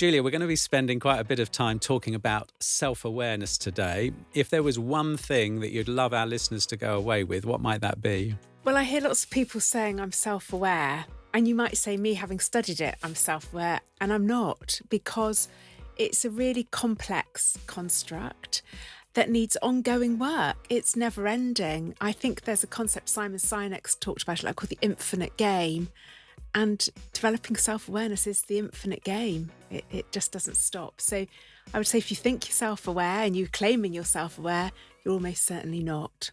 Julia, we're going to be spending quite a bit of time talking about self-awareness today. If there was one thing that you'd love our listeners to go away with, what might that be? Well, I hear lots of people saying I'm self-aware, and you might say me having studied it, I'm self-aware, and I'm not, because it's a really complex construct that needs ongoing work. It's never ending. I think there's a concept Simon Sinek's talked about, like called the infinite game. And developing self-awareness is the infinite game. It just doesn't stop. So I would say if you think you're self-aware and you're claiming you're self-aware, you're almost certainly not.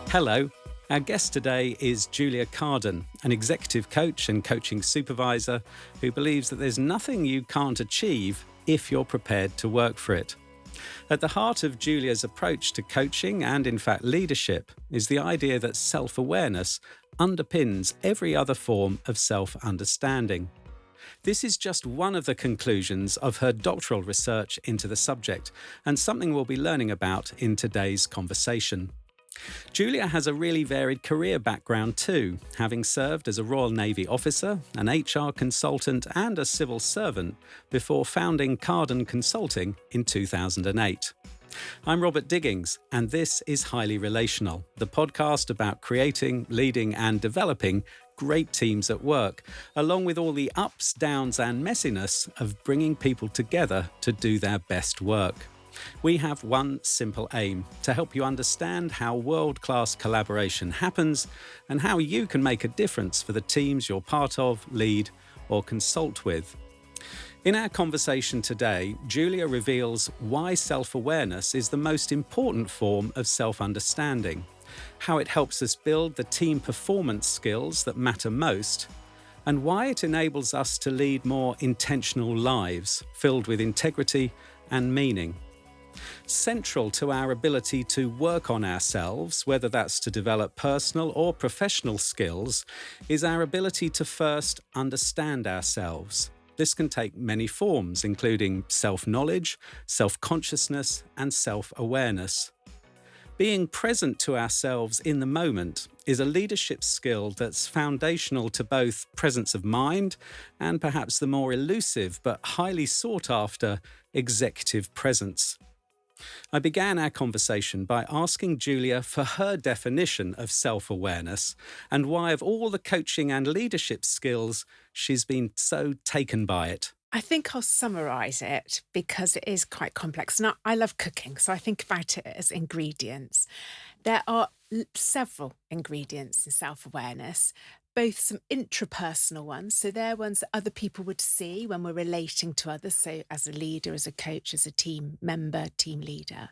Hello. Our guest today is Julia Carden, an executive coach and coaching supervisor who believes that there's nothing you can't achieve if you're prepared to work for it. At the heart of Julia's approach to coaching and, in fact, leadership is the idea that self-awareness underpins every other form of self-understanding. This is just one of the conclusions of her doctoral research into the subject, and something we'll be learning about in today's conversation. Julia has a really varied career background too, having served as a Royal Navy officer, an HR consultant and a civil servant before founding Carden Consulting in 2008. I'm Robert Digings, and this is Highly Relational, the podcast about creating, leading and developing great teams at work, along with all the ups, downs and messiness of bringing people together to do their best work. We have one simple aim: to help you understand how world-class collaboration happens and how you can make a difference for the teams you're part of, lead, or consult with. In our conversation today, Julia reveals why self-awareness is the most important form of self-understanding, how it helps us build the team performance skills that matter most, and why it enables us to lead more intentional lives filled with integrity and meaning. Central to our ability to work on ourselves, whether that's to develop personal or professional skills, is our ability to first understand ourselves. This can take many forms, including self-knowledge, self-consciousness, and self-awareness. Being present to ourselves in the moment is a leadership skill that's foundational to both presence of mind and perhaps the more elusive but highly sought-after executive presence. I began our conversation by asking Julia for her definition of self-awareness and why, of all the coaching and leadership skills, she's been so taken by it. I think I'll summarise it because it is quite complex. Now, I love cooking, so I think about it as ingredients. There are several ingredients in self-awareness, both some intrapersonal ones, so they're ones that other people would see when we're relating to others, so as a leader, as a coach, as a team member, team leader,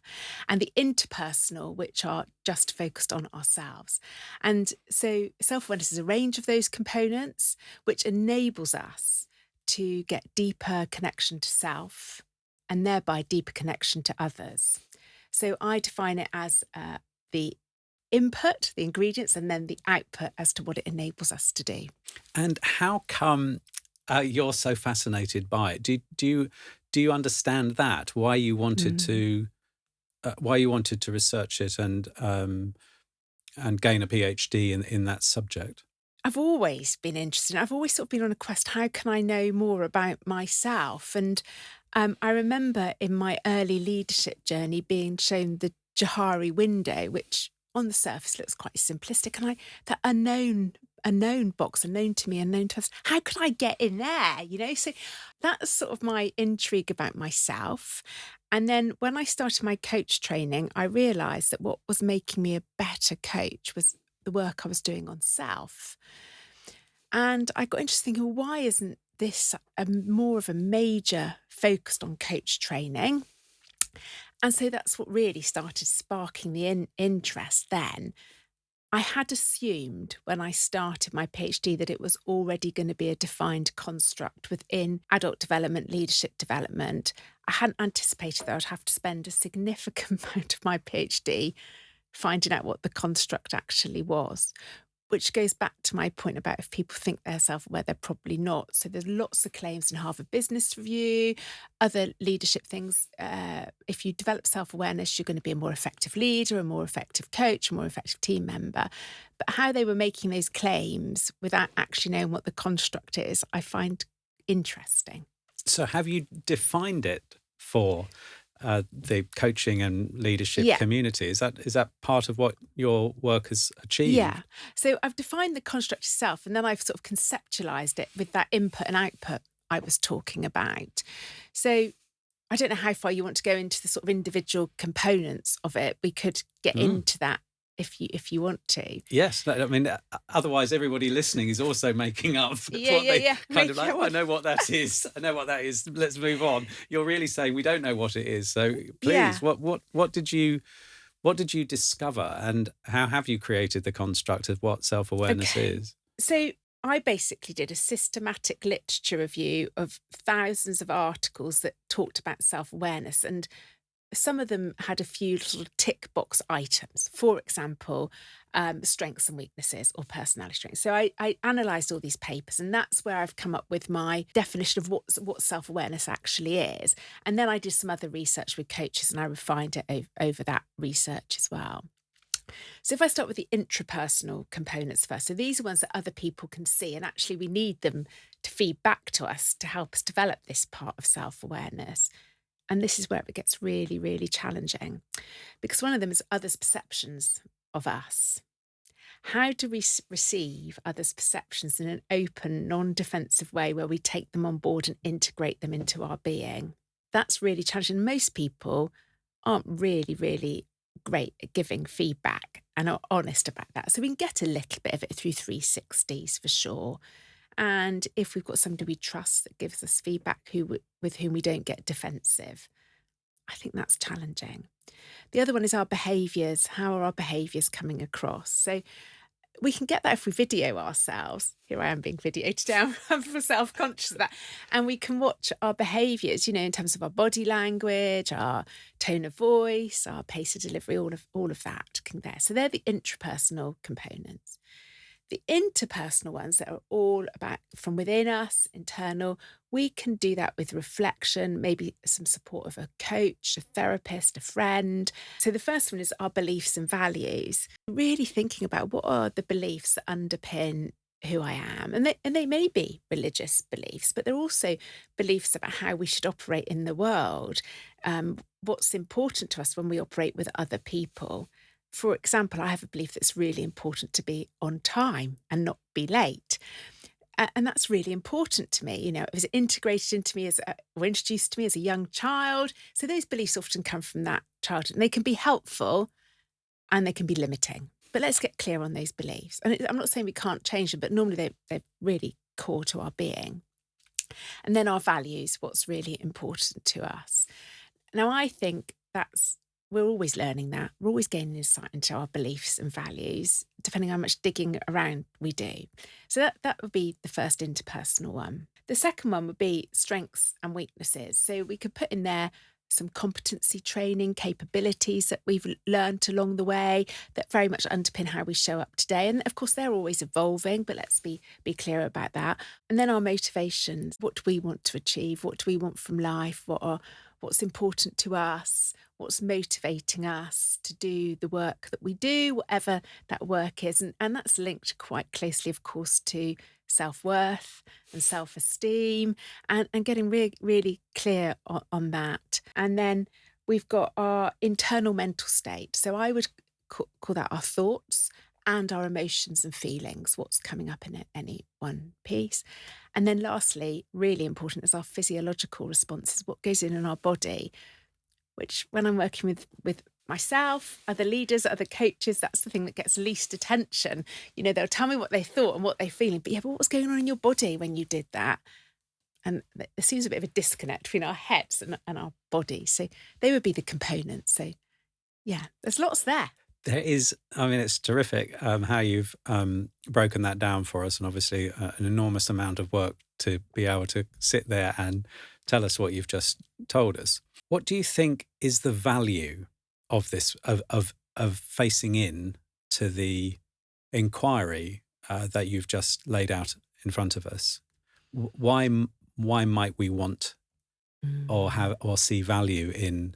and the interpersonal, which are just focused on ourselves. And so self-awareness is a range of those components, which enables us to get deeper connection to self and thereby deeper connection to others. So I define it as the input, the ingredients, and then the output as to what it enables us to do. And how come you're so fascinated by it? Do you understand that? Why you wanted to research it and gain a PhD in that subject? I've always been interested. I've always sort of been on a quest. How can I know more about myself? And I remember in my early leadership journey being shown the Johari window, which on the surface looks quite simplistic. And that unknown box, unknown to me, unknown to us, how could I get in there? So that's sort of my intrigue about myself. And then when I started my coach training, I realised that what was making me a better coach was the work I was doing on self. And I got interested thinking, well, why isn't this more of a major focused on coach training? And so that's what really started sparking the interest then. I had assumed when I started my PhD that it was already going to be a defined construct within adult development, leadership development. I hadn't anticipated that I'd have to spend a significant amount of my PhD finding out what the construct actually was, which goes back to my point about if people think they're self-aware, they're probably not. So there's lots of claims in Harvard Business Review, other leadership things. If you develop self-awareness, you're going to be a more effective leader, a more effective coach, a more effective team member. But how they were making those claims without actually knowing what the construct is, I find interesting. So have you defined it for the coaching and leadership Yeah. community? Is that part of what your work has achieved? Yeah. So I've defined the construct itself, and then I've sort of conceptualized it with that input and output I was talking about. So I don't know how far you want to go into the sort of individual components of it. We could get into that if you want to. Yes, I mean, otherwise everybody listening is also making up Yeah. kind of like, oh, I know what that is. I know what that is. Let's move on. You're really saying we don't know what it is. So please, Yeah. what did you discover, and how have you created the construct of what self-awareness is? So I basically did a systematic literature review of thousands of articles that talked about self-awareness, and some of them had a few little tick box items. For example, strengths and weaknesses or personality strengths. So I analysed all these papers, and that's where I've come up with my definition of what self-awareness actually is. And then I did some other research with coaches, and I refined it over that research as well. So if I start with the intrapersonal components first, so these are ones that other people can see, and actually we need them to feed back to us to help us develop this part of self-awareness. And this is where it gets really, really challenging, because one of them is others' perceptions of us. How do we receive others' perceptions in an open, non-defensive way where we take them on board and integrate them into our being? That's really challenging. Most people aren't really, really great at giving feedback and are honest about that. So we can get a little bit of it through 360s for sure. And if we've got somebody we trust that gives us feedback with whom we don't get defensive, I think that's challenging. The other one is our behaviours. How are our behaviours coming across? So we can get that if we video ourselves. Here I am being videoed today. I'm self-conscious of that. And we can watch our behaviours, in terms of our body language, our tone of voice, our pace of delivery, all of that can there. So they're the intrapersonal components. The interpersonal ones that are all about from within us, internal, we can do that with reflection, maybe some support of a coach, a therapist, a friend. So the first one is our beliefs and values. Really thinking about what are the beliefs that underpin who I am. And they may be religious beliefs, but they're also beliefs about how we should operate in the world, what's important to us when we operate with other people. For example, I have a belief that it's really important to be on time and not be late. And that's really important to me. It was integrated into me or introduced to me as a young child. So those beliefs often come from that childhood. And they can be helpful and they can be limiting. But let's get clear on those beliefs. And I'm not saying we can't change them, but normally they're really core to our being. And then our values, what's really important to us. Now, I think we're always learning that. We're always gaining insight into our beliefs and values, depending on how much digging around we do. So that would be the first interpersonal one. The second one would be strengths and weaknesses. So we could put in there some competency training, capabilities that we've learned along the way that very much underpin how we show up today. And of course, they're always evolving, but let's be clear about that. And then our motivations. What do we want to achieve? What do we want from life? What's important to us? What's motivating us to do the work that we do, whatever that work is. And that's linked quite closely, of course, to self-worth and self-esteem and getting really clear on that. And then we've got our internal mental state. So I would call that our thoughts and our emotions and feelings, what's coming up in any one piece. And then lastly, really important, is our physiological responses, what goes in our body, which when I'm working with myself, other leaders, other coaches, that's the thing that gets least attention. They'll tell me what they thought and what they're feeling, but what was going on in your body when you did that? And there seems a bit of a disconnect between our heads and our bodies. So they would be the components. So yeah, there's lots there. There is, it's terrific how you've broken that down for us, and obviously an enormous amount of work to be able to sit there and tell us what you've just told us. What do you think is the value of this, of facing in to the inquiry that you've just laid out in front of us, why might we want or see value in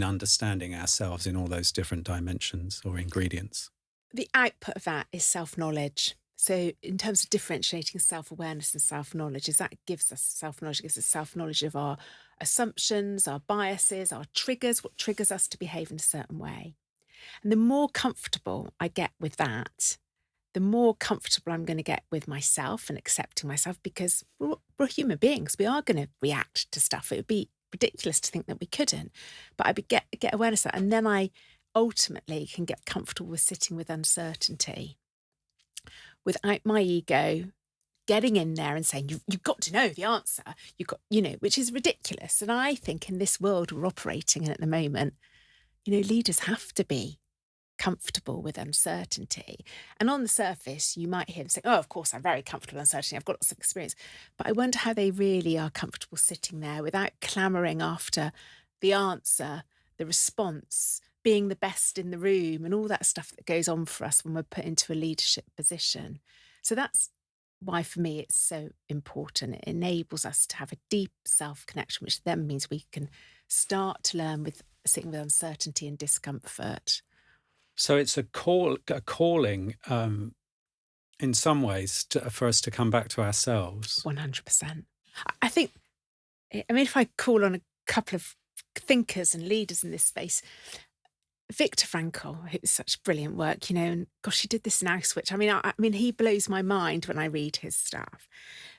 understanding ourselves in all those different dimensions or ingredients? The output of that is self-knowledge. So in terms of differentiating self-awareness and self-knowledge, is that gives us self-knowledge, gives us self-knowledge of our assumptions, our biases, our triggers, what triggers us to behave in a certain way. And the more comfortable I get with that, the more comfortable I'm going to get with myself and accepting myself, because we're human beings. We are going to react to stuff. It would be ridiculous to think that we couldn't. But I get awareness of that. And then I ultimately can get comfortable with sitting with uncertainty without my ego getting in there and saying, you've got to know the answer. You've got, which is ridiculous. And I think in this world we're operating in at the moment, leaders have to be comfortable with uncertainty. And on the surface, you might hear them say, oh, of course, I'm very comfortable with uncertainty. I've got lots of experience. But I wonder how they really are comfortable sitting there without clamouring after the answer, the response, being the best in the room, and all that stuff that goes on for us when we're put into a leadership position. So that's why, for me, it's so important. It enables us to have a deep self-connection, which then means we can start to learn with sitting with uncertainty and discomfort. So it's a calling in some ways for us to come back to ourselves. 100%. I think, if I call on a couple of thinkers and leaders in this space, Viktor Frankl, who's such brilliant work, and gosh, he did this in Auschwitz. I mean, he blows my mind when I read his stuff.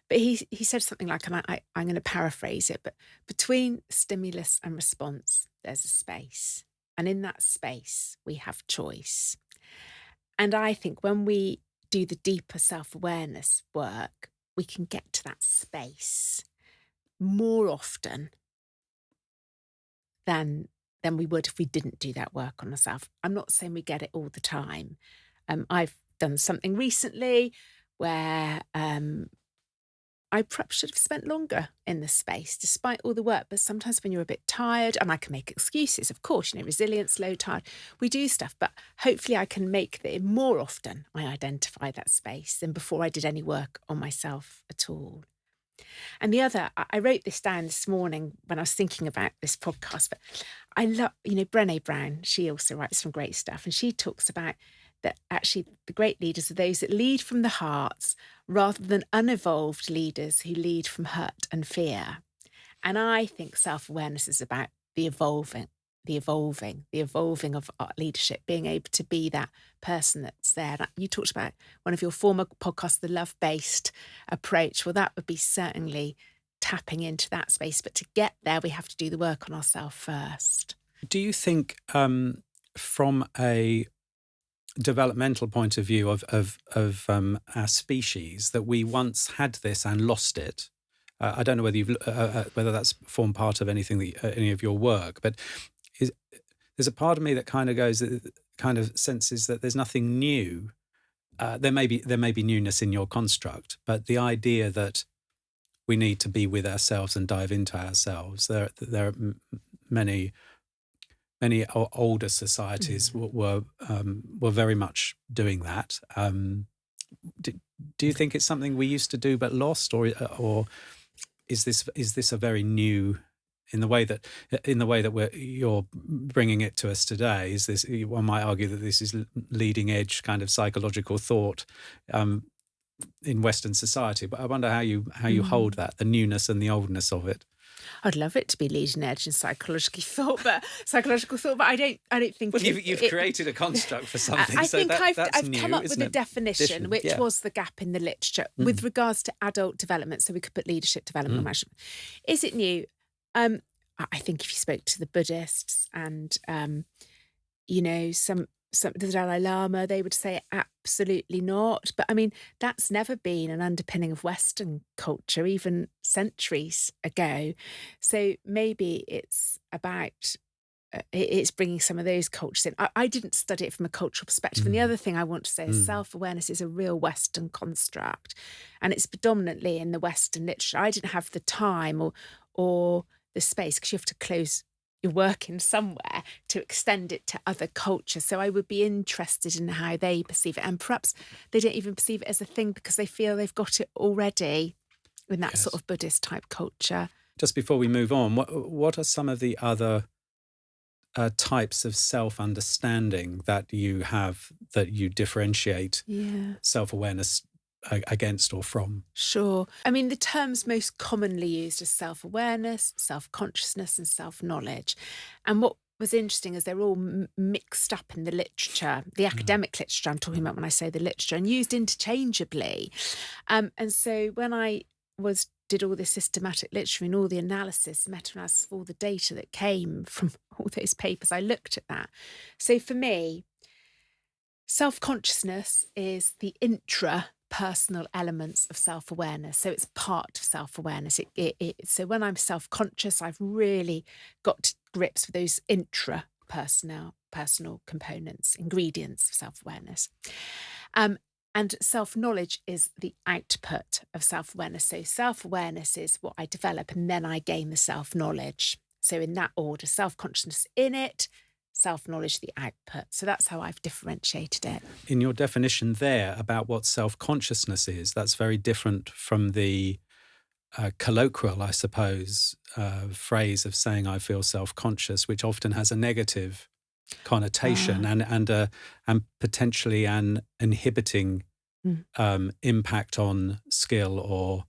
But he said something like, and I'm going to paraphrase it, but between stimulus and response, there's a space. And in that space, we have choice. And I think when we do the deeper self-awareness work, we can get to that space more often than we would if we didn't do that work on ourselves. I'm not saying we get it all the time. I've done something recently where I perhaps should have spent longer in the space, despite all the work. But sometimes when you're a bit tired, and I can make excuses, of course, resilience, low, tired, we do stuff. But hopefully I can make it more often I identify that space than before I did any work on myself at all. And the other, I wrote this down this morning when I was thinking about this podcast, but I love, Brené Brown, she also writes some great stuff. And she talks about that actually the great leaders are those that lead from the hearts rather than unevolved leaders who lead from hurt and fear. And I think self-awareness is about the evolving of our leadership, being able to be that person that's there. You talked about one of your former podcasts, the love-based approach. Well, that would be certainly tapping into that space. But to get there, we have to do the work on ourselves first. Do you think from a developmental point of view of our species that we once had this and lost it? I don't know whether whether that's formed part of anything any of your work, but there's a part of me that kind of senses that there's nothing new. There may be newness in your construct, but the idea that we need to be with ourselves and dive into ourselves. There are many older societies were very much doing that. Do you think it's something we used to do but lost, or is this a very new, in the way that you're bringing it to us today? Is this, one might argue that this is leading edge kind of psychological thought in Western society, but I wonder how you hold that, the newness and the oldness of it. I'd love it to be leading edge and psychological thought, but I don't think. Well, you've created a construct for something. I so think that's I've new, come up with a definition, which was the gap in the literature with regards to adult development. So we could put leadership development or management. Is it new? I think if you spoke to the Buddhists and some the Dalai Lama, they would say absolutely not. But I mean, that's never been an underpinning of Western culture, even centuries ago. So maybe it's about it's bringing some of those cultures in. I didn't study it from a cultural perspective. And the other thing I want to say is self-awareness is a real Western construct, and it's predominantly in the Western literature. I didn't have the time or the space, because you have to close you're working somewhere to extend it to other cultures. So I would be interested in how they perceive it. And perhaps they don't even perceive it as a thing because they feel they've got it already in that sort Yes. of Buddhist type culture. Just before we move on, what are some of the other types of self-understanding that you have that you differentiate Yeah. self-awareness against or from? Sure. I mean, the terms most commonly used are self-awareness, self-consciousness, and self-knowledge. And what was interesting is they're all mixed up in the literature, the academic literature I'm talking about when I say the literature, and used interchangeably. And so when I did all the systematic literature and all the analysis, meta-analysis of all the data that came from all those papers, I looked at that. So for me, self-consciousness is the intra-personal elements of self-awareness. So it's part of self-awareness. So when I'm self-conscious, I've really got to grips with those personal components, ingredients of self-awareness. And self-knowledge is the output of self-awareness. So self-awareness is what I develop, and then I gain the self-knowledge. So in that order, self-consciousness in it, self-knowledge the output. So that's how I've differentiated it. In your definition there about what self-consciousness is, that's very different from the colloquial, I suppose, phrase of saying I feel self-conscious, which often has a negative connotation and potentially an inhibiting impact on skill or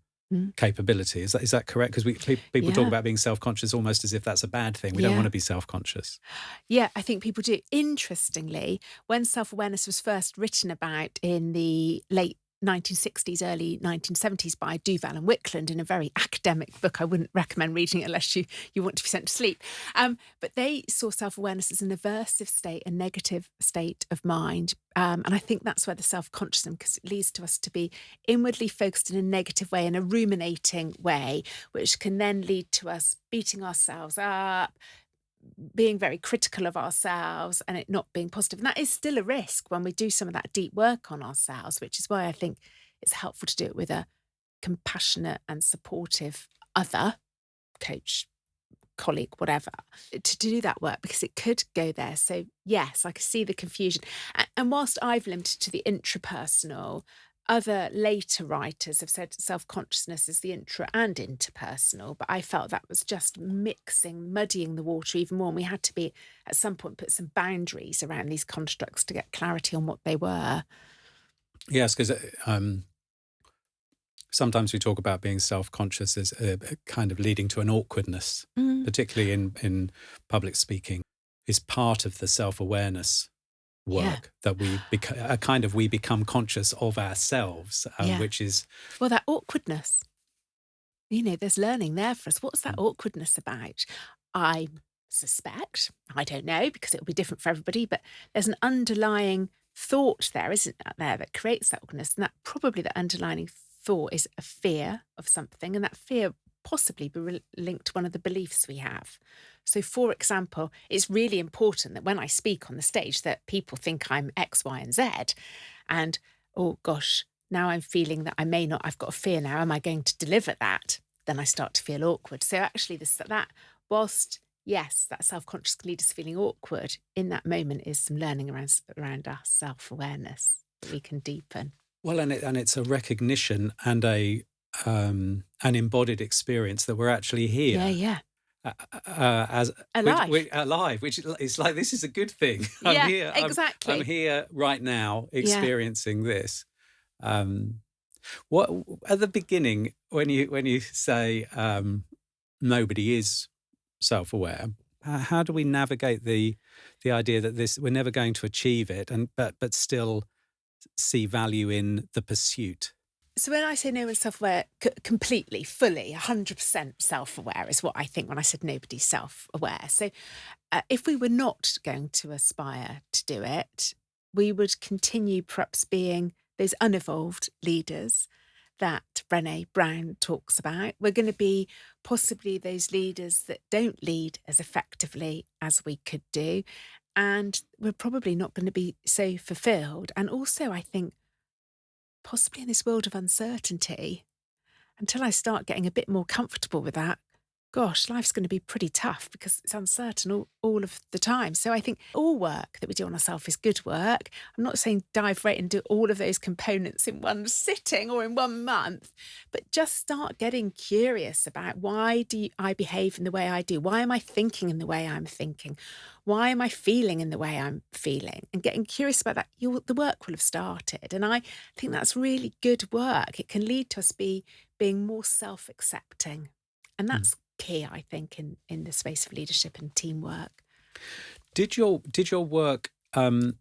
capability. Is that correct? Because people talk about being self-conscious almost as if that's a bad thing. We don't want to be self-conscious. Yeah, I think people do. Interestingly, when self-awareness was first written about in the late 1960s, early 1970s by Duval and Wickland in a very academic book. I wouldn't recommend reading it unless you want to be sent to sleep. But they saw self-awareness as an aversive state, a negative state of mind. And I think that's where the self-consciousness, because it leads to us to be inwardly focused in a negative way, in a ruminating way, which can then lead to us beating ourselves up, being very critical of ourselves and it not being positive. And that is still a risk when we do some of that deep work on ourselves, which is why I think it's helpful to do it with a compassionate and supportive other, coach, colleague, whatever, to do that work, because it could go there. So yes, I can see the confusion. And whilst I've limited to the intrapersonal, other later writers have said self-consciousness is the intra and interpersonal, but I felt that was just muddying the water even more. And we had to be, at some point, put some boundaries around these constructs to get clarity on what they were. Yes, because sometimes we talk about being self-conscious as kind of leading to an awkwardness, particularly in public speaking, is part of the self-awareness work that we become conscious of ourselves, which is... Well, that awkwardness, there's learning there for us. What's that awkwardness about? I suspect, I don't know, because it'll be different for everybody, but there's an underlying thought there, isn't there, that creates that awkwardness. And that probably the underlying thought is a fear of something, and that fear possibly be linked to one of the beliefs we have. So, for example, it's really important that when I speak on the stage that people think I'm X, Y, and Z. And, oh gosh, now I'm feeling that I may not, I've got a fear now, am I going to deliver that? Then I start to feel awkward. So actually that whilst, yes, that self-conscious can lead us feeling awkward, in that moment is some learning around our self-awareness that we can deepen. Well, and it's a recognition and an embodied experience that we're actually here. Yeah. As alive, which is like, this is a good thing. I'm here. Exactly. I'm here right now, experiencing this. What at the beginning, when you say nobody is self-aware, how do we navigate the idea that we're never going to achieve it, but still see value in the pursuit? So when I say no one's self-aware, completely, fully, 100% self-aware is what I think when I said nobody's self-aware. So if we were not going to aspire to do it, we would continue perhaps being those unevolved leaders that Brené Brown talks about. We're going to be possibly those leaders that don't lead as effectively as we could do. And we're probably not going to be so fulfilled. And also, I think, possibly in this world of uncertainty, until I start getting a bit more comfortable with that, gosh, life's going to be pretty tough because it's uncertain all of the time. So I think all work that we do on ourselves is good work. I'm not saying dive right and do all of those components in one sitting or in 1 month, but just start getting curious about why do I behave in the way I do? Why am I thinking in the way I'm thinking? Why am I feeling in the way I'm feeling? And getting curious about that, the work will have started. And I think that's really good work. It can lead to us being more self-accepting. And Mm. that's key, I think, in the space of leadership and teamwork. Did your work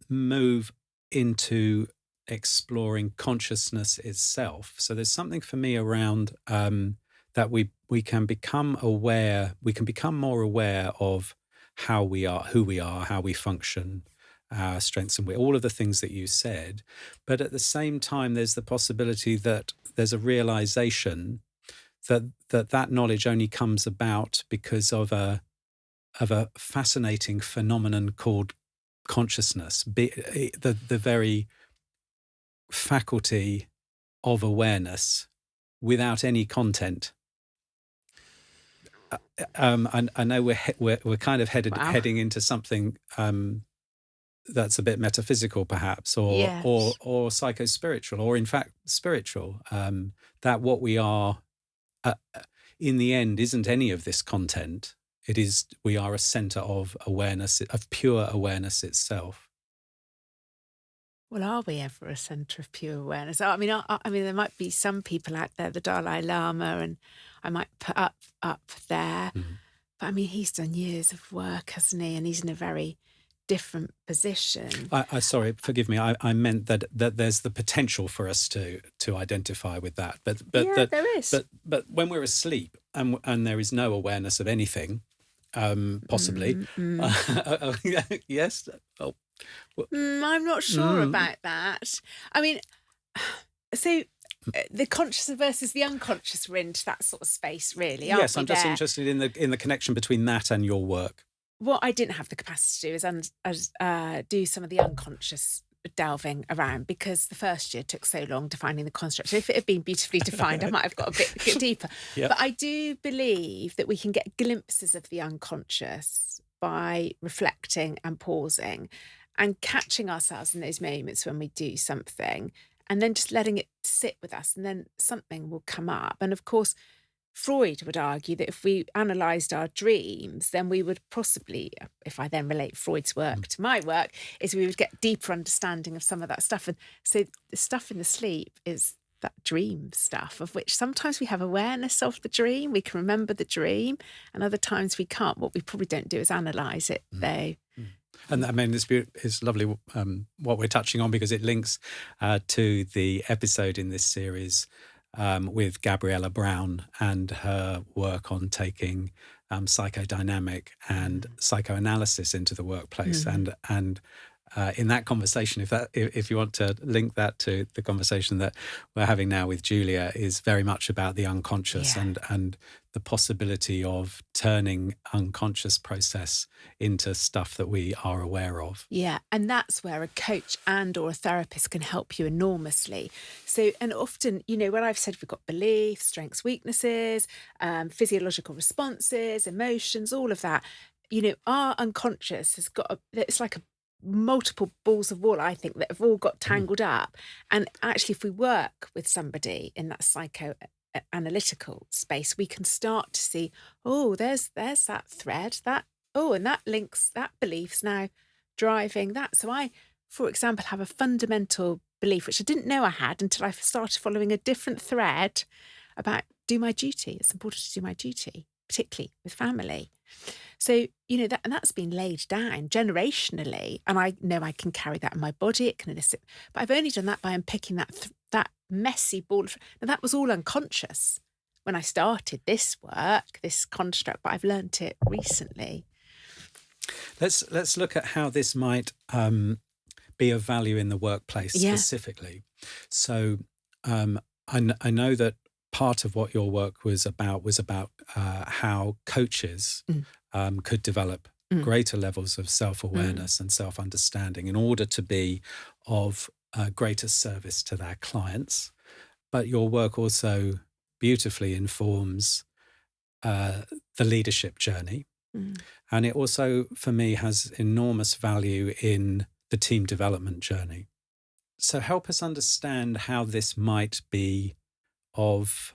move into exploring consciousness itself? So there's something for me around that we can become aware. We can become more aware of how we are, who we are, how we function, our strengths and all of the things that you said. But at the same time, there's the possibility that there's a realization that knowledge only comes about because of a fascinating phenomenon called consciousness, the very faculty of awareness without any content. I know we're kind of Wow. heading into something that's a bit metaphysical, perhaps, or Yes. psychospiritual, or in fact spiritual. That what we are, in the end, isn't any of this content. It is, we are a center of awareness, of pure awareness itself. Well, are we ever a centre of pure awareness? I mean, I mean, there might be some people out there, the Dalai Lama, and I might put up there. Mm. But I mean, he's done years of work, hasn't he? And he's in a very different position. I sorry, forgive me. I meant that there's the potential for us to identify with that, but Yeah, there is. but when we're asleep and there is no awareness of anything, possibly, yes. Oh, I'm not sure about that. I mean, so the conscious versus the unconscious, we're into that sort of space, really, aren't yes. we I'm just there? interested in the connection between that and your work. What I didn't have the capacity to do is do some of the unconscious delving around, because the first year took so long defining the construct. So if it had been beautifully defined, I might have got a bit deeper. Yep. But I do believe that we can get glimpses of the unconscious by reflecting and pausing and catching ourselves in those moments when we do something, and then just letting it sit with us, and then something will come up. And of course, Freud would argue that if we analysed our dreams, then we would possibly, if I then relate Freud's work to my work, is we would get deeper understanding of some of that stuff. And so the stuff in the sleep is that dream stuff, of which sometimes we have awareness of the dream, we can remember the dream, and other times we can't. What we probably don't do is analyse it, though. And I mean, it's lovely what we're touching on, because it links to the episode in this series with Gabriella Brown and her work on taking psychodynamic and psychoanalysis into the workplace. And in that conversation, if you want to link that to the conversation that we're having now with Julia, is very much about the unconscious and the possibility of turning unconscious process into stuff that we are aware of. Yeah, and that's where a coach and or a therapist can help you enormously. So, and often, when I've said we've got beliefs, strengths, weaknesses, physiological responses, emotions, all of that, our unconscious has got it's like a multiple balls of wool, I think, that have all got tangled up. And actually, if we work with somebody in that psychoanalytical space, we can start to see, oh, there's that thread, and that links, that belief's now driving that. So I, for example, have a fundamental belief, which I didn't know I had until I started following a different thread about do my duty. It's important to do my duty, particularly with family. So, that's been laid down generationally, and I know I can carry that in my body. It can elicit, but I've only done that by unpicking that messy ball. Now, that was all unconscious when I started this work, this construct, but I've learnt it recently. Let's look at how this might be of value in the workplace specifically. So I know that part of what your work was about how coaches could develop greater levels of self-awareness and self-understanding in order to be of greater service to their clients. But your work also beautifully informs the leadership journey. And it also, for me, has enormous value in the team development journey. So help us understand how this might be of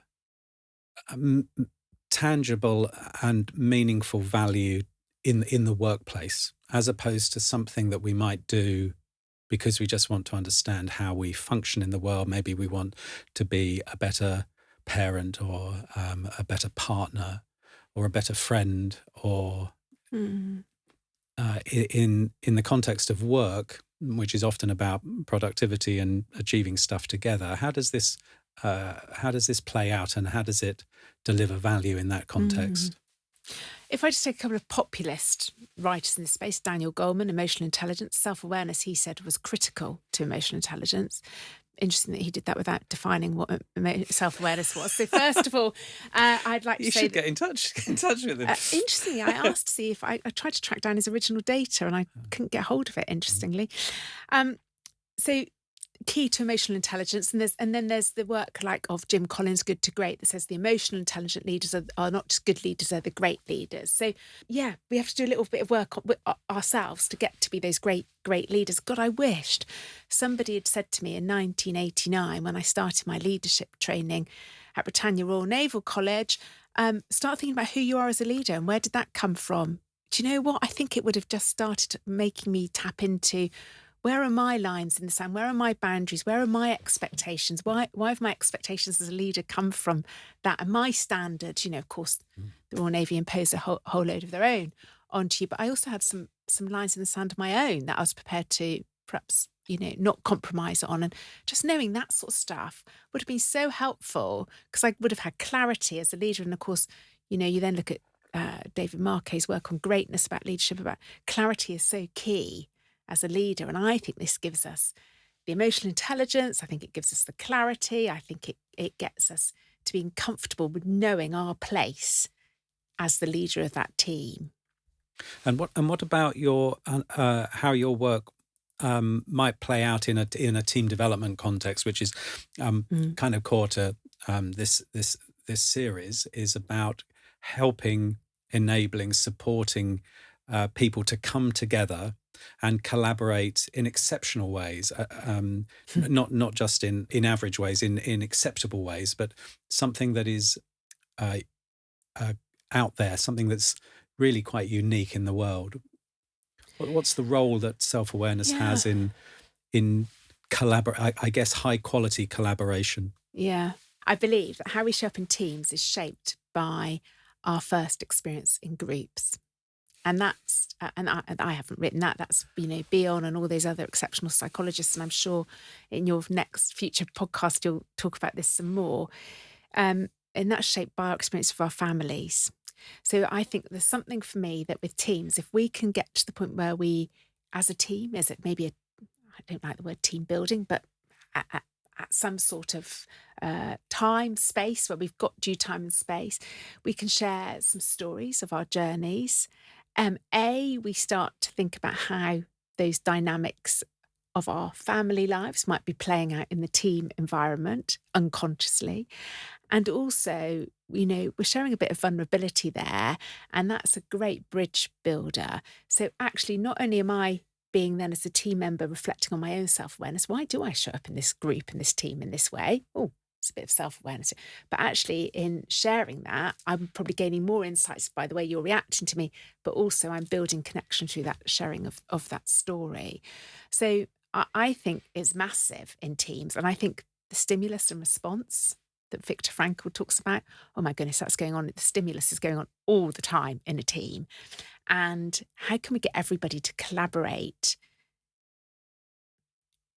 tangible and meaningful value in the workplace, as opposed to something that we might do because we just want to understand how we function in the world. Maybe we want to be a better parent or a better partner or a better friend, or in the context of work, which is often about productivity and achieving stuff together. How does this play out, and how does it deliver value in that context? If I just take a couple of populist writers in this space, Daniel Goleman, emotional intelligence, self-awareness, he said, was critical to emotional intelligence. Interesting that he did that without defining what self-awareness was. So first of all, I'd like to You say... should get in touch with him. Interestingly, I asked to see if I tried to track down his original data and I couldn't get hold of it, interestingly. So key to emotional intelligence, and then there's the work like of Jim Collins, Good to Great, that says the emotional intelligent leaders are not just good leaders, they're the great leaders. So yeah, we have to do a little bit of work ourselves to get to be those great leaders. God, I wished somebody had said to me in 1989 when I started my leadership training at Britannia Royal Naval College, start thinking about who you are as a leader and where did that come from. Do you know what? I think it would have just started making me tap into, where are my lines in the sand? Where are my boundaries? Where are my expectations? Why have my expectations as a leader come from that? And my standards, of course, the Royal Navy imposed a whole load of their own onto you. But I also had some lines in the sand of my own that I was prepared to perhaps, not compromise on. And just knowing that sort of stuff would have been so helpful, because I would have had clarity as a leader. And of course, you then look at David Marquet's work on greatness about leadership, about clarity is so key as a leader. And I think this gives us the emotional intelligence. I think it gives us the clarity. I think it gets us to being comfortable with knowing our place as the leader of that team. And what about your how your work might play out in a team development context, which is kind of core to this series, is about helping, enabling, supporting people to come together and collaborate in exceptional ways, not just in average ways, in acceptable ways, but something that is out there, something that's really quite unique in the world. What's the role that self-awareness has in I guess high quality collaboration? Yeah, I believe that how we show up in teams is shaped by our first experience in groups. And that's, and I haven't written that, that's, Bion and all those other exceptional psychologists. And I'm sure in your next future podcast, you'll talk about this some more. And that's shaped by our experience of our families. So I think there's something for me that with teams, if we can get to the point where we, as a team, is it maybe I don't like the word team building, but at some sort of time, space where we've got due time and space, we can share some stories of our journeys. We start to think about how those dynamics of our family lives might be playing out in the team environment unconsciously. And also, we're sharing a bit of vulnerability there, and that's a great bridge builder. So actually, not only am I being then as a team member reflecting on my own self-awareness, why do I show up in this group, in this team, in this way? Oh, it's a bit of self-awareness. But actually, in sharing that, I'm probably gaining more insights by the way you're reacting to me, but also I'm building connection through that sharing of that story. So I think it's massive in teams. And I think the stimulus and response that Viktor Frankl talks about, oh my goodness, that's going on. The stimulus is going on all the time in a team. And how can we get everybody to collaborate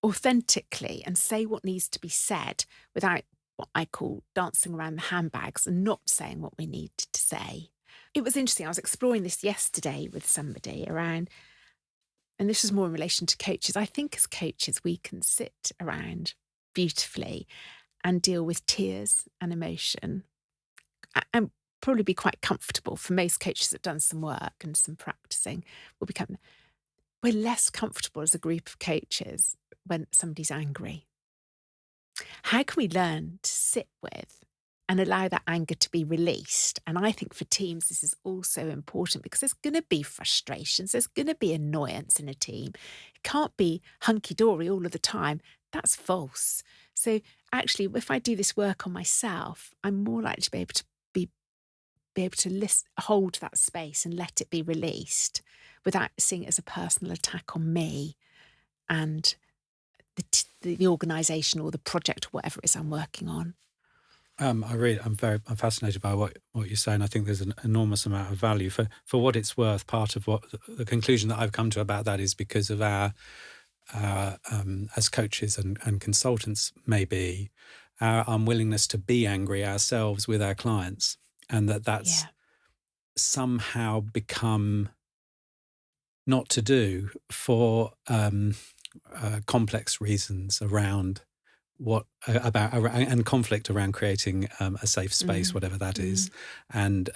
authentically and say what needs to be said without what I call dancing around the handbags and not saying what we need to say? It was interesting. I was exploring this yesterday with somebody around, and this is more in relation to coaches. I think as coaches, we can sit around beautifully and deal with tears and emotion and probably be quite comfortable. For most coaches that have done some work and some practicing, we're less comfortable as a group of coaches when somebody's angry. How can we learn to sit with and allow that anger to be released. And I think for teams, this is also important because there's going to be frustrations, there's going to be annoyance in a team. It can't be hunky-dory all of the time. That's false. So actually, if I do this work on myself, I'm more likely to be able to hold that space and let it be released without seeing it as a personal attack on me and the organisation or the project or whatever it is I'm working on. I'm fascinated by what you're saying. I think there's an enormous amount of value for what it's worth. Part of what the conclusion that I've come to about that is because of our as coaches and consultants, maybe our unwillingness to be angry ourselves with our clients, and that's somehow become not to do for complex reasons around and conflict around creating a safe space, whatever that is, and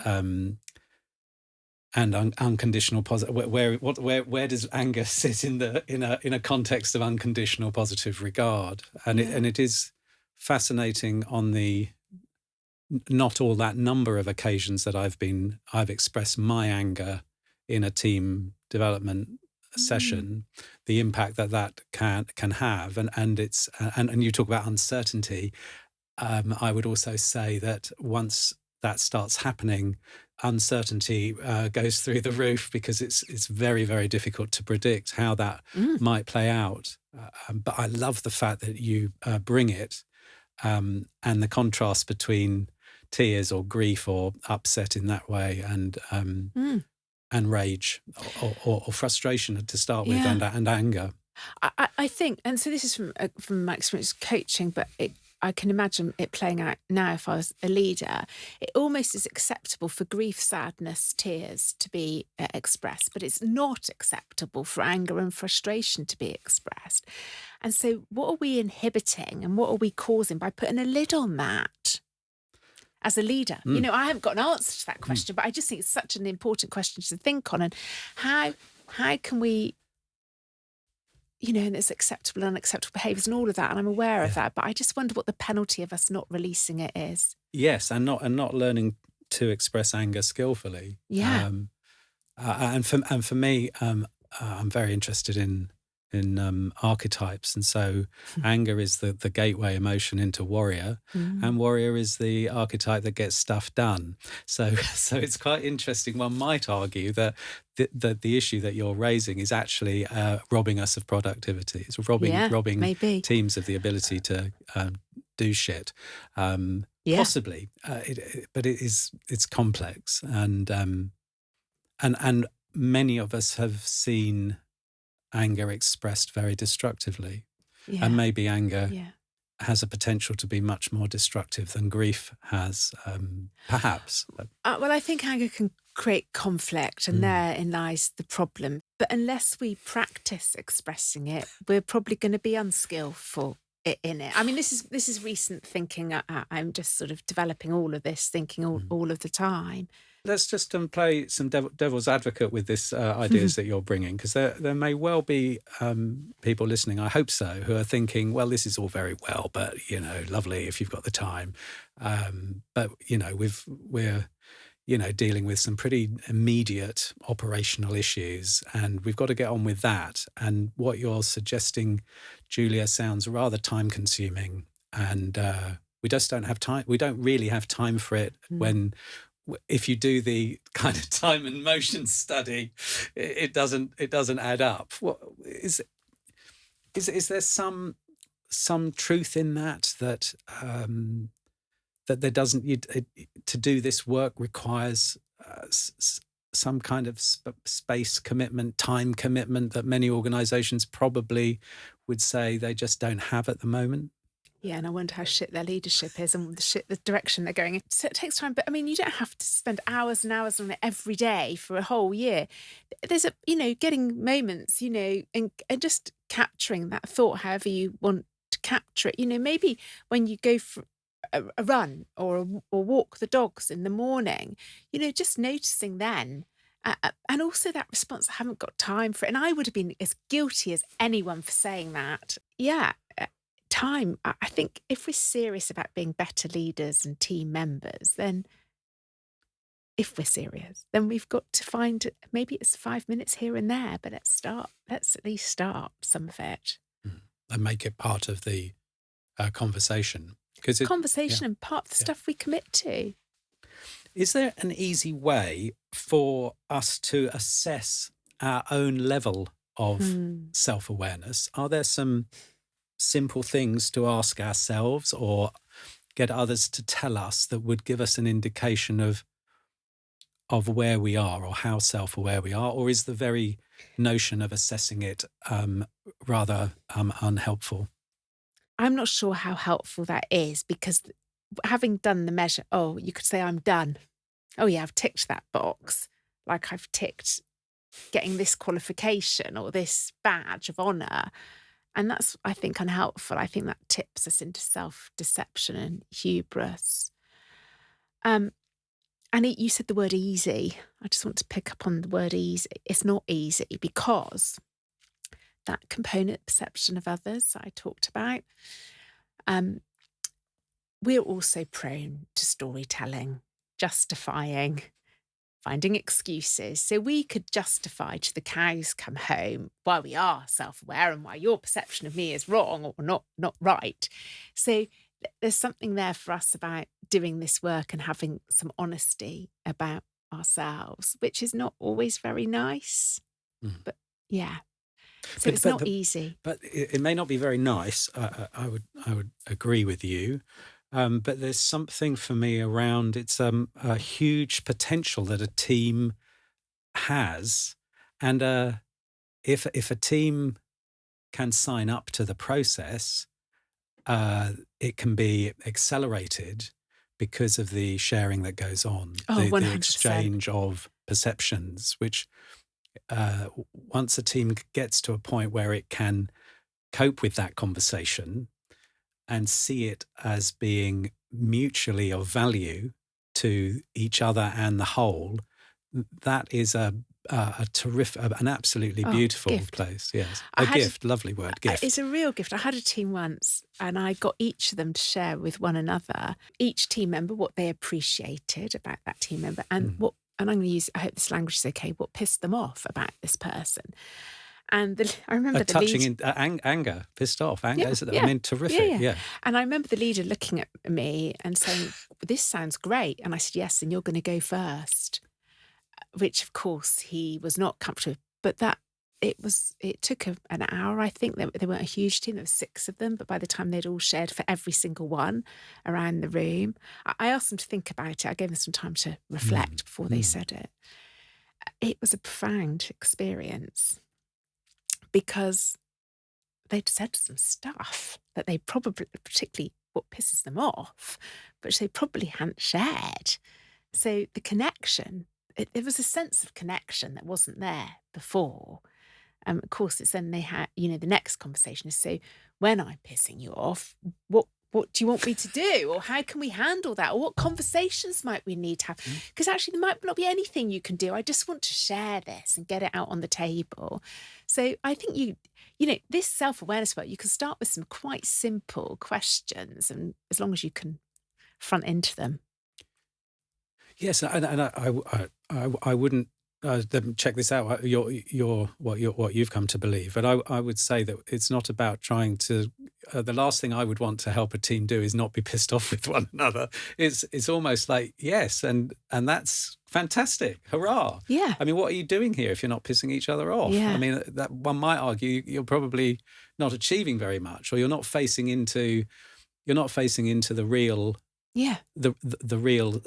unconditional positive. Where does anger sit in a context of unconditional positive regard? And it is fascinating on the not all that number of occasions that I've expressed my anger in a team development session, the impact that can have, and it's and you talk about uncertainty. I would also say that once that starts happening, uncertainty goes through the roof because it's very, very difficult to predict how that might play out. But I love the fact that you bring it and the contrast between tears or grief or upset in that way and rage or frustration to start with and anger. I think, and so this is from my experience coaching, but I can imagine it playing out now if I was a leader. It almost is acceptable for grief, sadness, tears to be expressed, but it's not acceptable for anger and frustration to be expressed. And so what are we inhibiting and what are we causing by putting a lid on that? As a leader, I haven't got an answer to that question, but I just think it's such an important question to think on. And how can we, and there's acceptable and unacceptable behaviours and all of that, and I'm aware of that, but I just wonder what the penalty of us not releasing it is. Yes, and not learning to express anger skillfully. Yeah. And for me, I'm very interested in archetypes, and so anger is the gateway emotion into warrior, and warrior is the archetype that gets stuff done. So it's quite interesting. One might argue that the issue that you're raising is actually robbing us of productivity. It's robbing maybe teams of the ability to do shit. Possibly, but it's complex, and many of us have seen anger expressed very destructively, and maybe anger has a potential to be much more destructive than grief has, perhaps. Well, I think anger can create conflict, and therein lies the problem. But unless we practice expressing it, we're probably going to be unskillful in it. I mean, this is recent thinking. I'm just sort of developing all of this thinking all of the time. Let's just play some devil's advocate with this ideas that you're bringing, because there may well be people listening, I hope so, who are thinking, well, this is all very well, but, lovely if you've got the time. But, we're dealing with some pretty immediate operational issues, and we've got to get on with that. And what you're suggesting, Julia, sounds rather time consuming, and we just don't have time. We don't really have time for it if you do the kind of time and motion study, it doesn't add up. What is there some truth in that there doesn't to do this work requires some kind of space commitment, time commitment that many organisations probably would say they just don't have at the moment? Yeah, and I wonder how shit their leadership is and the direction they're going in. So it takes time, but I mean, you don't have to spend hours and hours on it every day for a whole year. There's getting moments, and just capturing that thought however you want to capture it. Maybe when you go for a run or walk the dogs in the morning, just noticing then. And also that response, I haven't got time for it. And I would have been as guilty as anyone for saying that. Yeah. time, I think if we're serious about being better leaders and team members, then if we're serious, then we've got to find, maybe it's 5 minutes here and there, but let's at least start some of it. And make it part of the conversation. Because Conversation and part of the stuff we commit to. Is there an easy way for us to assess our own level of self-awareness? Are there some simple things to ask ourselves or get others to tell us that would give us an indication of where we are or how self-aware we are? Or is the very notion of assessing it rather unhelpful? I'm not sure how helpful that is, because having done the measure, you could say I'm done. Oh yeah, I've ticked that box. Like I've ticked getting this qualification or this badge of honour. And that's, I think, unhelpful. I think that tips us into self-deception and hubris. And you said the word easy. I just want to pick up on the word easy. It's not easy, because that component perception of others that I talked about, we're also prone to storytelling, justifying, finding excuses. So we could justify to the cows come home why we are self-aware and why your perception of me is wrong or not right. So there's something there for us about doing this work and having some honesty about ourselves, which is not always very nice. But yeah. So it's not easy. But it may not be very nice. I would agree with you. But there's something for me around it's a huge potential that a team has, and if a team can sign up to the process, it can be accelerated because of the sharing that goes on, the 100%. exchange of perceptions, which once a team gets to a point where it can cope with that conversation and see it as being mutually of value to each other and the whole, that is a terrific, an absolutely beautiful gift. place. Yes, gift, lovely word, gift. It's a real gift. I had a team once, and I got each of them to share with one another, each team member, what they appreciated about that team member, and and I'm going to use, I hope this language is okay, what pissed them off about this person. And I remember the touching anger, pissed off, anger. Yeah, I mean, terrific. Yeah. And I remember the leader looking at me and saying, "This sounds great." And I said, "Yes, and you're going to go first," which of course he was not comfortable with. But it took an hour. I think they weren't a huge team. There were 6 of them, but by the time they'd all shared for every single one around the room, I asked them to think about it. I gave them some time to reflect before they said it. It was a profound experience, because they'd said some stuff that they probably, particularly what pisses them off, which they probably hadn't shared. So the connection, there was a sense of connection that wasn't there before. Of course, it's then they had, the next conversation is, so when I'm pissing you off, what do you want me to do? Or how can we handle that? Or what conversations might we need to have? Because actually there might not be anything you can do. I just want to share this and get it out on the table. So I think this self-awareness work, you can start with some quite simple questions, and as long as you can front into them. Yes, and I wouldn't check this out. What you've come to believe, but I would say that it's not about trying to. The last thing I would want to help a team do is not be pissed off with one another. It's almost like yes, and that's fantastic, hurrah! Yeah. I mean, what are you doing here if you're not pissing each other off? Yeah. I mean, that one might argue you're probably not achieving very much, or you're not facing into the real. Yeah. The real,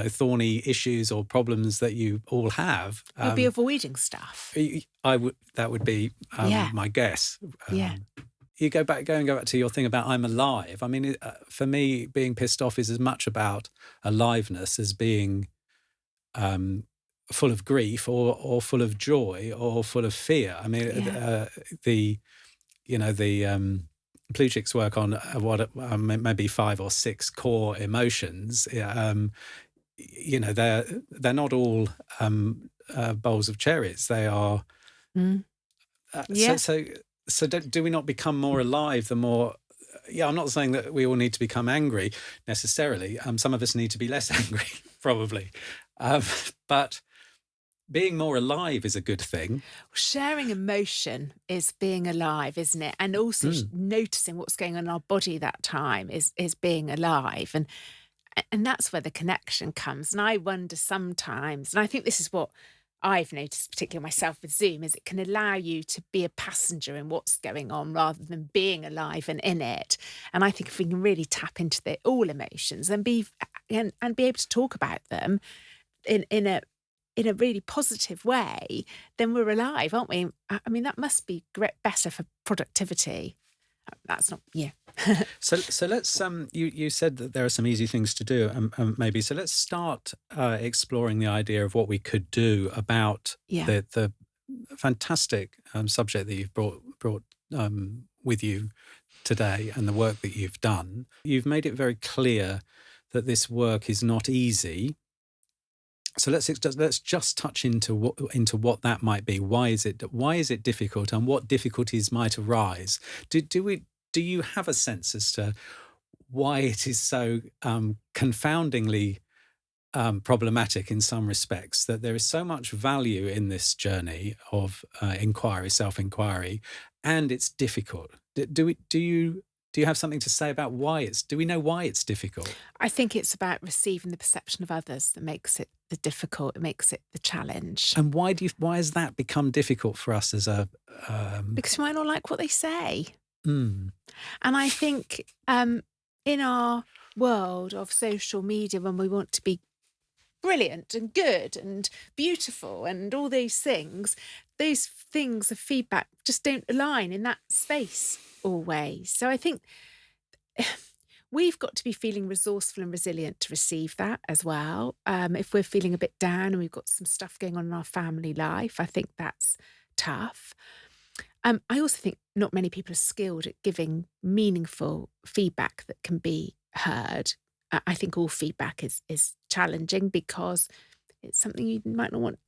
thorny issues or problems that you all have. You'll be avoiding stuff. That would be my guess. You go back to your thing about I'm alive. I mean, for me, being pissed off is as much about aliveness as being full of grief or full of joy or full of fear. I mean, Plutchik's work on maybe 5 or 6 core emotions. They're not all bowls of cherries. They are. So do we not become more alive the more yeah, I'm not saying that we all need to become angry necessarily. Some of us need to be less angry, probably. Um, but being more alive is a good thing. Sharing emotion is being alive, isn't it? And also noticing what's going on in our body that time is being alive. And that's where the connection comes. And I wonder sometimes, and I think this is what I've noticed, particularly myself with Zoom, is it can allow you to be a passenger in what's going on rather than being alive and in it. And I think if we can really tap into all emotions and be able to talk about them in a really positive way, then we're alive, aren't we? I mean, that must be better for productivity. That's not, yeah. So let's you said that there are some easy things to do, maybe. So let's start exploring the idea of what we could do about Yeah. the fantastic subject that you've brought with you today and the work that you've done. You've made it very clear that this work is not easy. So let's just touch into what that might be. Why is it difficult, and what difficulties might arise? Do you have a sense as to why it is so confoundingly problematic in some respects, that there is so much value in this journey of self-inquiry, and it's difficult? Do you have something to say about why do we know why it's difficult? I think it's about receiving the perception of others that makes it the difficult, it makes it the challenge. And why has that become difficult for us as a Because you might not like what they say. mm, And I think in our world of social media, when we want to be brilliant and good and beautiful and all those things of feedback just don't align in that space always. So I think we've got to be feeling resourceful and resilient to receive that as well. If we're feeling a bit down and we've got some stuff going on in our family life, I think that's tough. I also think not many people are skilled at giving meaningful feedback that can be heard. I think all feedback is challenging because it's something you might not want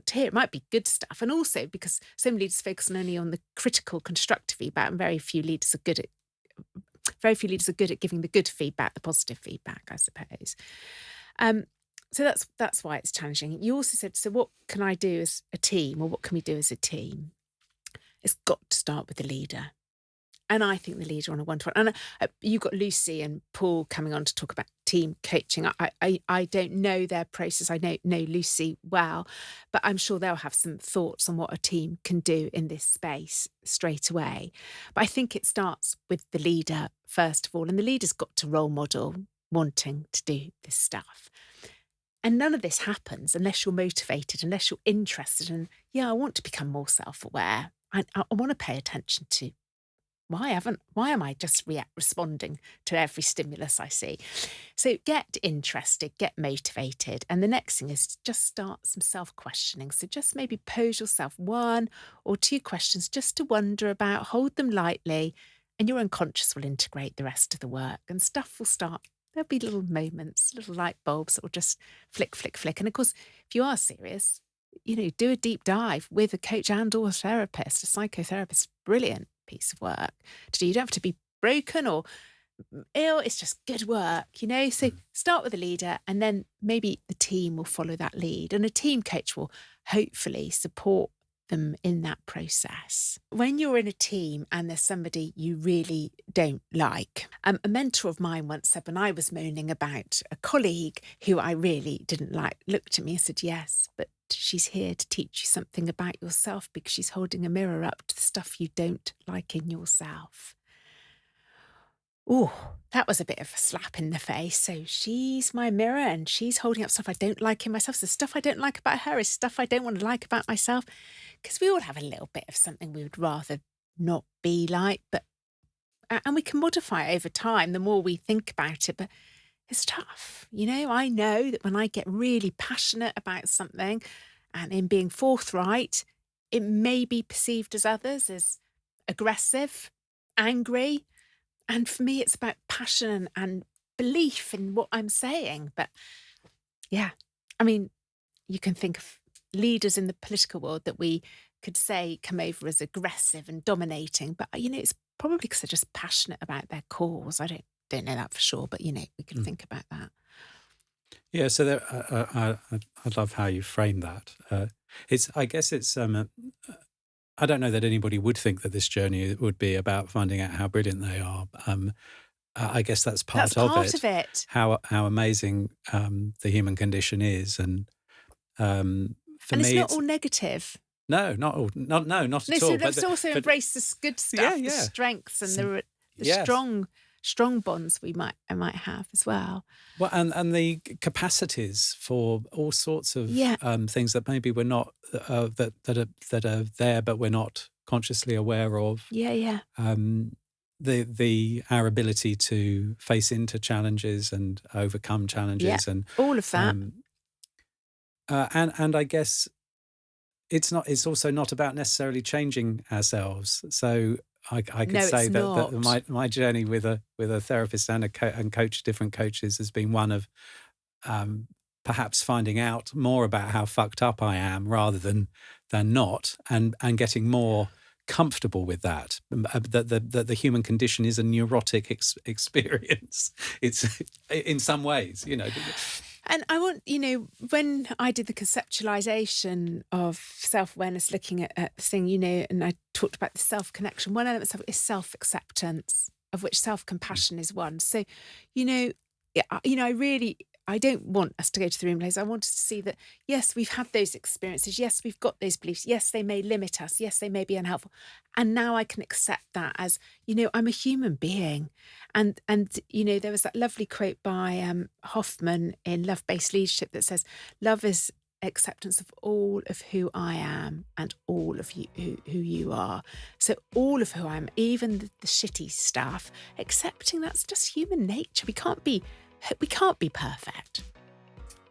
to hear. It might be good stuff, and also because some leaders focus only on the critical, constructive feedback, and very few leaders are good at giving the good feedback, the positive feedback, I suppose. So that's why it's challenging. You also said, so what can I do as a team, or what can we do as a team? It's got to start with the leader. And I think the leader on a one-to-one. And you've got Lucy and Paul coming on to talk about team coaching. I don't know their process. I know Lucy well, but I'm sure they'll have some thoughts on what a team can do in this space straight away. But I think it starts with the leader, first of all. And the leader's got to role model wanting to do this stuff. And none of this happens unless you're motivated, unless you're interested. And I want to become more self-aware. I want to pay attention to why am I just responding to every stimulus I see? So get interested, get motivated. And the next thing is to just start some self-questioning. So just maybe pose yourself 1 or 2 questions just to wonder about, hold them lightly, and your unconscious will integrate the rest of the work, and stuff will start. There'll be little moments, little light bulbs that will just flick, flick, flick. And of course, if you are serious, do a deep dive with a coach and or a therapist, a psychotherapist. Brilliant piece of work to do. You don't have to be broken or ill. It's just good work, So start with the leader, and then maybe the team will follow that lead, and a team coach will hopefully support them in that process. When you're in a team and there's somebody you really don't like, a mentor of mine once said, when I was moaning about a colleague who I really didn't like, looked at me and said, yes, but she's here to teach you something about yourself, because she's holding a mirror up to the stuff you don't like in yourself. Oh, that was a bit of a slap in the face. So she's my mirror and she's holding up stuff I don't like in myself. So stuff I don't like about her is stuff I don't want to like about myself. Because we all have a little bit of something we would rather not be like, and we can modify it over time the more we think about it. But it's tough. I know that when I get really passionate about something and in being forthright, it may be perceived as others as aggressive, angry. And for me, it's about passion and belief in what I'm saying. But yeah, I mean, you can think of leaders in the political world that we could say come over as aggressive and dominating. But, it's probably because they're just passionate about their cause. I don't know that for sure, but we could think about that. Yeah, so I love how you frame that. I guess it's. I don't know that anybody would think that this journey would be about finding out how brilliant they are. I guess that's part of it. How amazing the human condition is, and for me, it's not all negative. No, not all. Not at So all. let's also embrace the good stuff, the strengths, and the strong bonds I might have as well. Well, and the capacities for all sorts of things that maybe we're not that are there, but we're not consciously aware of. Our ability to face into challenges and overcome challenges, and all of that. And I guess it's also not about necessarily changing ourselves. So I could say that my journey with a therapist and coach, different coaches, has been one of perhaps finding out more about how fucked up I am rather than not, and getting more comfortable with that. That the human condition is a neurotic experience. It's in some ways, And I want, when I did the conceptualization of self-awareness, looking at the thing, and I talked about the self-connection, one element of it is self-acceptance, of which self-compassion is one. So, I don't want us to go to the room place. I want us to see that, yes, we've had those experiences. Yes, we've got those beliefs. Yes, they may limit us. Yes, they may be unhelpful. And now I can accept that as, I'm a human being. And there was that lovely quote by Hoffman in Love-Based Leadership that says, love is acceptance of all of who I am and all of you who you are. So all of who I am, even the shitty stuff, accepting that's just human nature. We can't be perfect.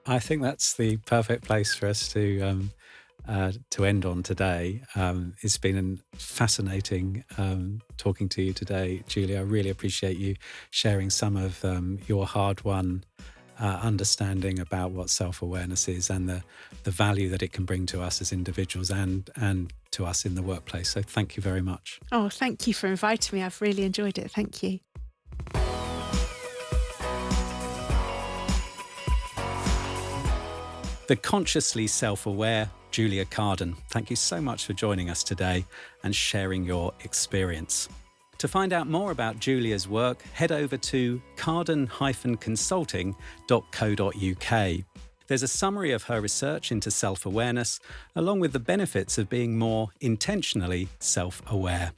I think that's the perfect place for us to end on today. It's been fascinating talking to you today, Julia. I really appreciate you sharing some of your hard-won understanding about what self-awareness is and the value that it can bring to us as individuals and to us in the workplace. So thank you very much. Oh, thank you for inviting me. I've really enjoyed it. Thank you. The consciously self-aware Julia Carden, thank you so much for joining us today and sharing your experience. To find out more about Julia's work, head over to carden-consulting.co.uk. There's a summary of her research into self-awareness, along with the benefits of being more intentionally self-aware.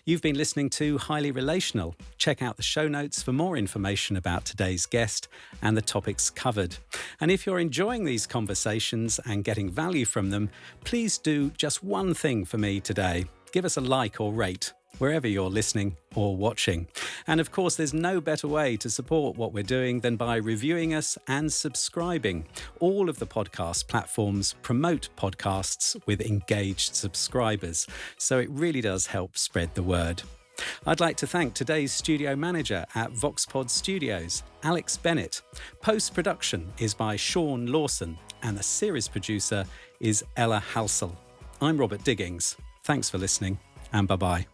You've been listening to Highly Relational. Check out the show notes for more information about today's guest and the topics covered. And if you're enjoying these conversations and getting value from them, please do just one thing for me today. Give us a like or rate, wherever you're listening or watching. And of course, there's no better way to support what we're doing than by reviewing us and subscribing. All of the podcast platforms promote podcasts with engaged subscribers, so it really does help spread the word. I'd like to thank today's studio manager at VoxPod Studios, Alex Bennett. Post-production is by Sean Lawson, and the series producer is Ella Halsell. I'm Robert Digings. Thanks for listening, and bye-bye.